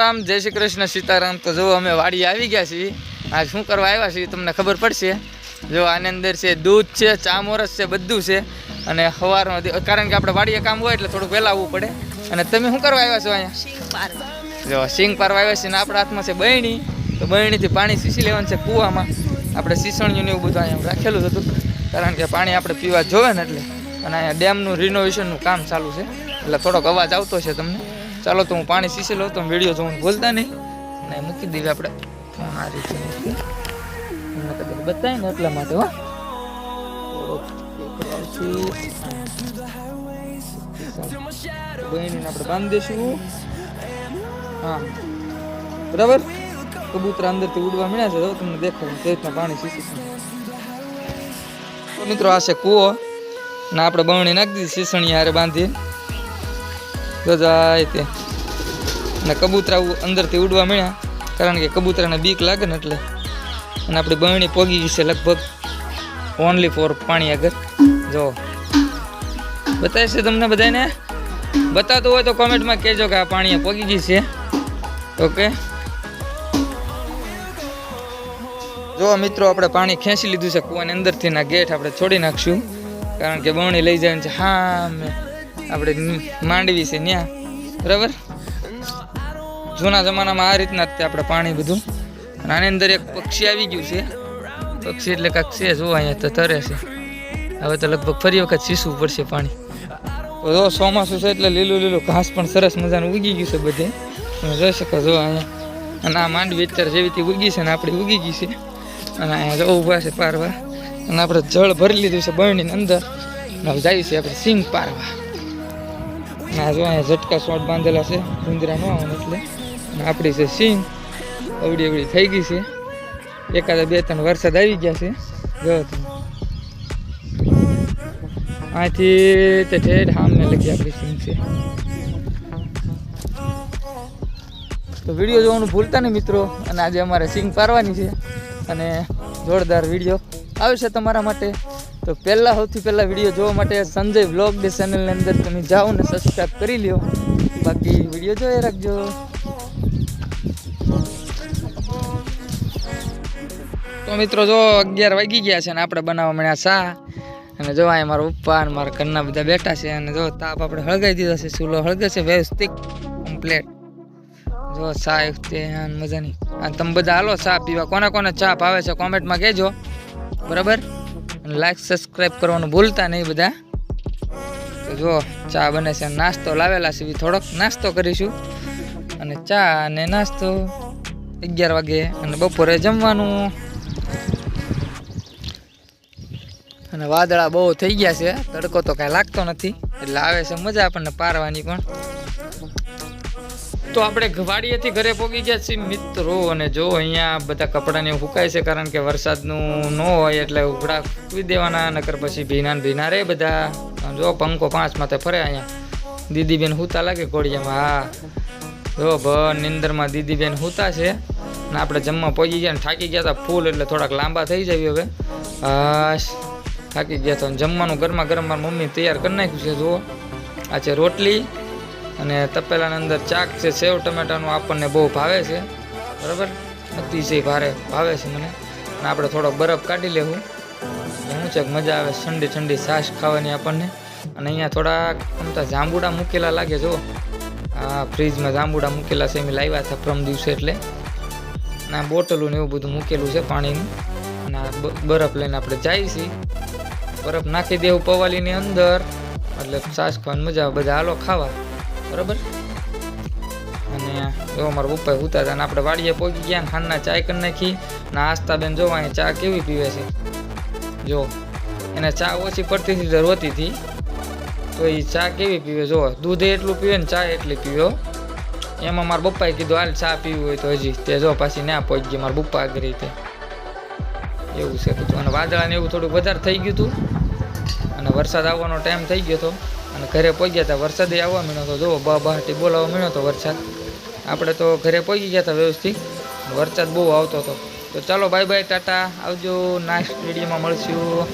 રામ જય શ્રી કૃષ્ણ સીતારામ। તો જો અમે વાડી આવી ગયા છીએ। आज શું કરવા આવ્યા છીએ તમને ખબર પડશે। જો આની અંદર છે દૂધ છે, ચામોરસ છે, બધું છે। અને સવારમાં કારણ કે આપણે વાડીએ કામ હોય એટલે થોડું વહેલા આવવું પડે। અને તમે શું કરવા આવ્યા છો અહીંયા? સિંગ પારવા। જો સિંગ પારવા આવ્યા છે ને આપણા હાથમાં છે બહેણી। તો બહેણીથી પાણી સીસી લેવાનું છે કૂવામાં। આપણે સીસણિયું ને એવું બધું અહીંયા રાખેલું હતું કારણ કે પાણી આપણે પીવા જોવે ને એટલે। અને અહીંયા ડેમનું રિનોવેશનનું કામ ચાલુ છે એટલે થોડોક અવાજ આવતો છે તમને। ચાલો તો હું પાણી સીસી લઉં તો વિડીયો જોવાનું ભૂલતા નહીં। અને મૂકી દઈએ આપણે ફોન આ રીતે મૂકી તમને કદાચ બતાવીએ ને એટલા માટે હો બહેનીને આપણે બાંધી દઈશું। હા બરાબર। કબૂતરા અંદરથી ઉડવા મળ્યા છે તો તમને દેખાડું તે રીતના પાણી સીસીશું। તો મિત્રો આ છે કૂવો ને આપણે બહેણી નાખી દીધી સીસણી હારે બાંધી તો જાય તે। અને કબૂતરા અંદરથી ઉડવા મળ્યા કારણ કે કબૂતરાને બીક લાગે ને એટલે। અને આપણી બહેણી પોગી ગઈ છે લગભગ ઓનલી ફોર પાણી આગળ। જો બતાવીશ તમને બધાને બતાવતું હોય તો કોમેન્ટમાં કહેજો કે આ પાણી પોગી ગઈ છે। ઓકે જો મિત્રો આપણે પાણી ખેંચી લીધું છે કૂવાની અંદરથી ના ગેટ આપણે છોડી નાખશું કારણ કે બહેણી લઈ જાય છે હા આપણે માંડવી છે ત્યાં બરાબર। જૂના જમાનામાં આ રીતના જ આપણે પાણી બધું। અને આની અંદર એક પક્ષી આવી ગયું છે। પક્ષી એટલે કાંક છે જો અહીંયા તો તરે છે। હવે તો લગભગ ફરી વખત સીસવું પડશે પાણી। જો ચોમાસું છે એટલે લીલું લીલું ઘાસ પણ સરસ મજાનું ઉગી ગયું છે બધે તમે જોઈ શકો જો અહીંયા। અને આ માંડવી અત્યારે જેવી ઉગી છે ને આપણી ઉગી ગઈ છે। અને અહીંયા જો ઊભા છે પારવા અને આપણે જળ ભરી લીધું છે બહેણીની અંદર હવે જાય છે આપણે સિંગ પારવા। ના જો અહીંયા ઝટકા શોટ બાંધેલા છે ઉંદરા ન આવવાનું એટલે। અને આપણી છે સિંગ અવડી અવડી થઈ ગઈ છે। એકાદા બે ત્રણ વરસાદ આવી ગયા છે જો તમે અહીંથી તે ઠેઠ સામને લગી આપણી સિંગ છે। તો વિડીયો જોવાનું ભૂલતા નહીં મિત્રો। અને આજે અમારે સિંગ પારવાની છે અને જોરદાર વિડીયો આવશે તમારા માટે। તો પહેલાં સૌથી પહેલાં વિડીયો જોવા માટે સંજય વ્લોગ ડે ચેનલની અંદર તમે જાઓ ને સબસ્ક્રાઈબ કરી લ્યો। બાકી વિડીયો જોઈ રાખજો। તો મિત્રો જો 11 વાગી ગયા છે ને આપણે બનાવવા મળ્યા ચા। અને જો અહીંયા મારા પપ્પા અને મારા ઘરના બધા બેઠા છે। અને જો તાપ આપણે હળગાવી દીધો છે, ચૂલો હળગે છે વ્યવસ્થિત કમ્પ્લેટ। જો ચા તે મજાની અને તમે બધા હાલો ચા પીવા। કોને કોને ચા ભાવે છે કોમેન્ટમાં કહેજો બરાબર। અને લાઈક સબસ્ક્રાઈબ કરવાનું ભૂલતા નહીં બધા। તો જો ચા બને છે, નાસ્તો લાવેલા છે થોડોક નાસ્તો કરીશું। અને ચા અને નાસ્તો 11 વાગે અને બપોરે જમવાનું। અને વાદળા બહુ થઈ ગયા છે, તડકો તો કાંઈ લાગતો નથી એટલે આવે છે મજા આપણને પારવાની પણ। તો આપણે વાડીએથી ઘરે પહોંચી ગયા છીએ મિત્રો। અને જો અહીંયા બધા કપડાને સુકાય છે કારણ કે વરસાદનું ન હોય એટલે ઉઘડા સૂકવી દેવાના નકર પછી ભીના ને ભીના રે બધા। જો પંખો 5 માથે ફરે અહીંયા। દીદીબેન સૂતા લાગે ઘોડિયામાં હા જો ભર નિંદરમાં દીદીબેન સૂતા છે। અને આપણે જમવા પહોંચી ગયા ને થાકી ગયા હતા ફૂલ એટલે થોડાક લાંબા થઈ જાય હવે થાકી ગયા તો જમવાનું ગરમા ગરમ મારી મમ્મી તૈયાર કરી નાખ્યું છે। જુઓ આ છે રોટલી અને તપેલાની અંદર ચાક છે, સેવ ટમેટાનું આપણને બહુ ભાવે છે બરાબર, અતિશય ભાવે છે મને। અને આપણે થોડોક બરફ કાઢી લેવું શું છે મજા આવે ઠંડી ઠંડી છાશ ખાવાની આપણને। અને અહીંયા થોડાક અમતા જાંબુડા મૂકેલા લાગે જો આ ફ્રીજમાં જાંબુડા મૂકેલા છે એમ લાવ્યા હતા પ્રમ દિવસે એટલે। અને આ બોટલું ને એવું બધું મૂકેલું છે પાણીનું। અને આ બરફ લઈને આપણે જઈએ છીએ, બરફ નાખી દેવું પવાલીની અંદર એટલે છાશ ખાવાની મજા આવે। બધા હાલો ખાવા બરાબર। અને જો મારા પપ્પા ઉતા હતા અને આપણે વાડીએ પહોંચી ગયા ને ખાંડના ચાય કરી નાખી। ને આસ્તાબેન જો અહીંયા ચા કેવી પીવે છે જો એને ચા ઓછી પડતી હતી તો રોતી હતી તો એ ચા કેવી પીવે જો દૂધ એટલું પીવે ને ચા એટલી પીવો। એમાં મારા પપ્પાએ કીધું હાલ ચા પીવી હોય તો હજી તે જો પાછી ના પહોંચી ગઈ મારા પપ્પા આગળ રીતે એવું છે બધું। અને વાદળાને એવું થોડુંક વધારે થઈ ગયું હતું અને વરસાદ આવવાનો ટાઈમ થઈ ગયો હતો। અને ઘરે પહોંચ્યા હતા વરસાદ આવવા માંડ્યો હતો જો બહાટી બોલાવવા માંડ્યો હતો વરસાદ। આપણે તો ઘરે પહોંચી ગયા હતા વ્યવસ્થિત, વરસાદ બહુ આવતો હતો। તો ચાલો બાય બાય ટાટા આવજો, નેક્સ્ટ વિડીયોમાં મળશું।